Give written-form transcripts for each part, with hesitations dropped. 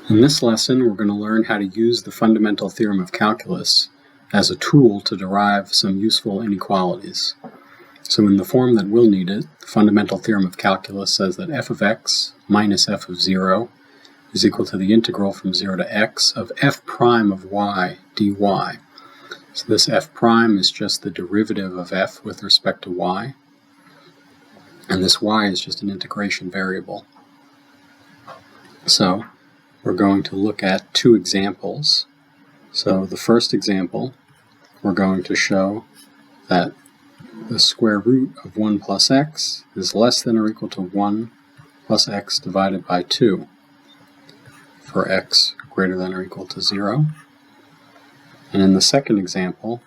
In this lesson, we're going to learn how to use the fundamental theorem of calculus as a tool to derive some useful inequalities. So in the form that we'll need it, the fundamental theorem of calculus says that f of x minus f of 0 is equal to the integral from 0 to x of f prime of y dy. So this f prime is just the derivative of f with respect to y, and this y is just an integration variable. So we're going to look at two examples. So the first example, we're going to show that the square root of 1 plus x is less than or equal to 1 plus x divided by 2 for x greater than or equal to 0. And in the second example,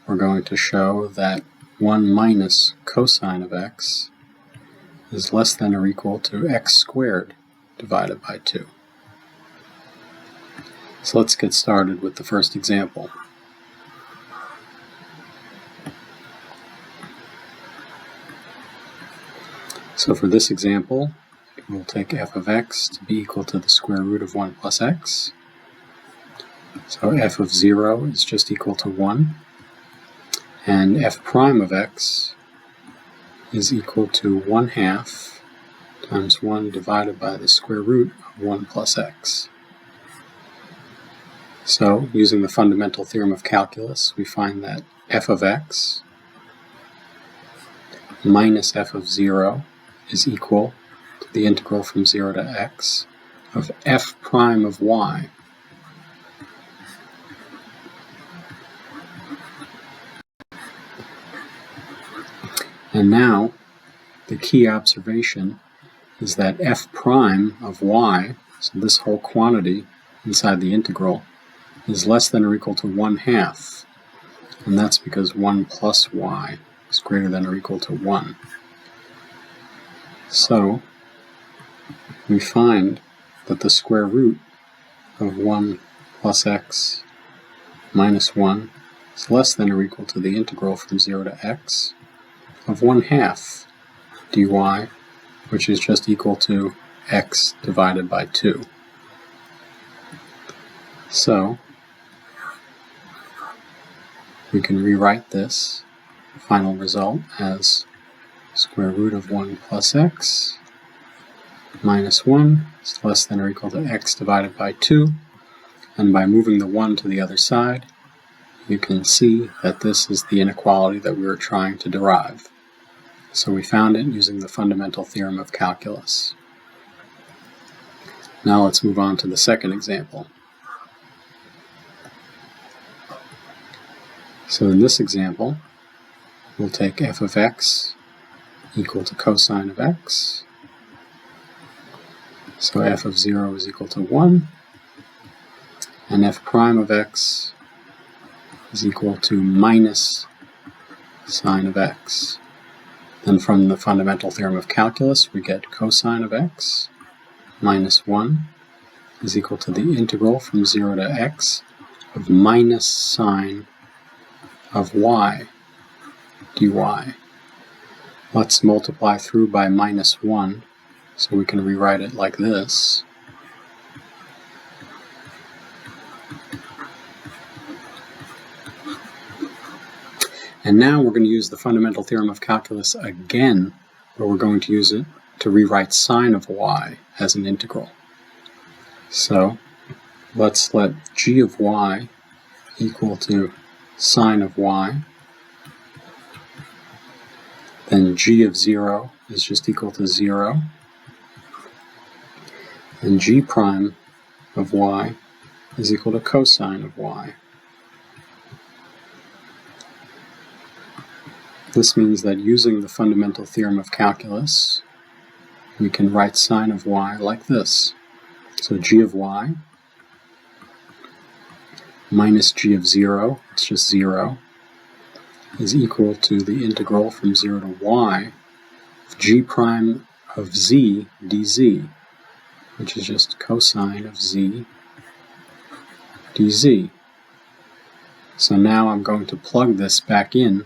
we're going to show that 1 minus cosine of x is less than or equal to x squared divided by 2. So let's get started with the first example. So for this example, we'll take f of x to be equal to the square root of 1 plus x. So f of 0 is just equal to 1. And f prime of x is equal to 1/2 times 1 divided by the square root of 1 plus x. So, using the fundamental theorem of calculus, we find that f of x minus f of 0 is equal to the integral from 0 to x of f prime of y. And now, the key observation is that f prime of y, so this whole quantity inside the integral, is less than or equal to 1/2, and that's because 1 plus y is greater than or equal to 1. So, we find that the square root of 1 plus x minus 1 is less than or equal to the integral from 0 to x of 1/2 dy, which is just equal to x divided by 2. So, we can rewrite this final result as square root of 1 plus x minus 1 is less than or equal to x divided by 2. And by moving the 1 to the other side, you can see that this is the inequality that we were trying to derive. So we found it using the fundamental theorem of calculus. Now let's move on to the second example. So in this example, we'll take f of x equal to cosine of x. So f of 0 is equal to 1, and f prime of x is equal to minus sine of x. Then from the fundamental theorem of calculus, we get cosine of x minus 1 is equal to the integral from 0 to x of minus sine of y dy. Let's multiply through by minus 1, so we can rewrite it like this. And now we're going to use the fundamental theorem of calculus again, but we're going to use it to rewrite sine of y as an integral. So let's let g of y equal to sine of y. Then g of 0 is just equal to 0. And g prime of y is equal to cosine of y. This means that using the fundamental theorem of calculus, we can write sine of y like this. So g of y minus g of 0, it's just 0, is equal to the integral from 0 to y of g prime of z dz, which is just cosine of z dz. So now I'm going to plug this back in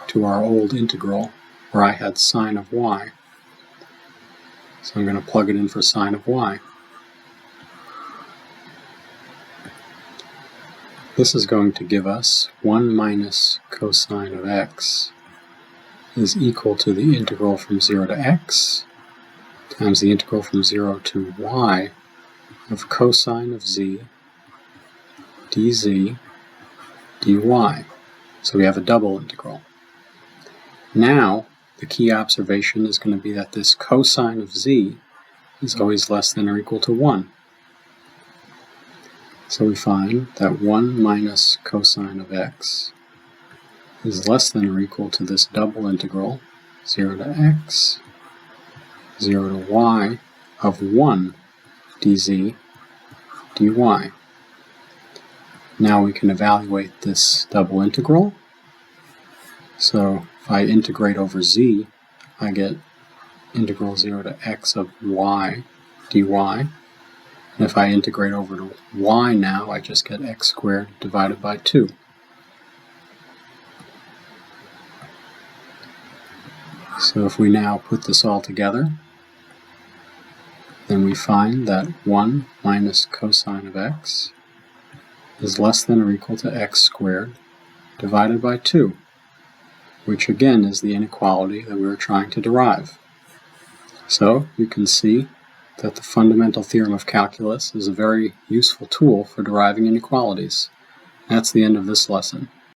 to our old integral where I had sine of y. So I'm going to plug it in for sine of y. This is going to give us 1 minus cosine of x is equal to the integral from 0 to x times the integral from 0 to y of cosine of z dz dy. So we have a double integral. Now, the key observation is going to be that this cosine of z is always less than or equal to 1. So we find that 1 minus cosine of x is less than or equal to this double integral, 0 to x, 0 to y, of 1 dz dy. Now we can evaluate this double integral. So if I integrate over z, I get integral 0 to x of y dy. And if I integrate over to y now, I just get x squared divided by 2. So if we now put this all together, then we find that 1 minus cosine of x is less than or equal to x squared divided by 2, which again is the inequality that we were trying to derive. So you can see that the fundamental theorem of calculus is a very useful tool for deriving inequalities. That's the end of this lesson.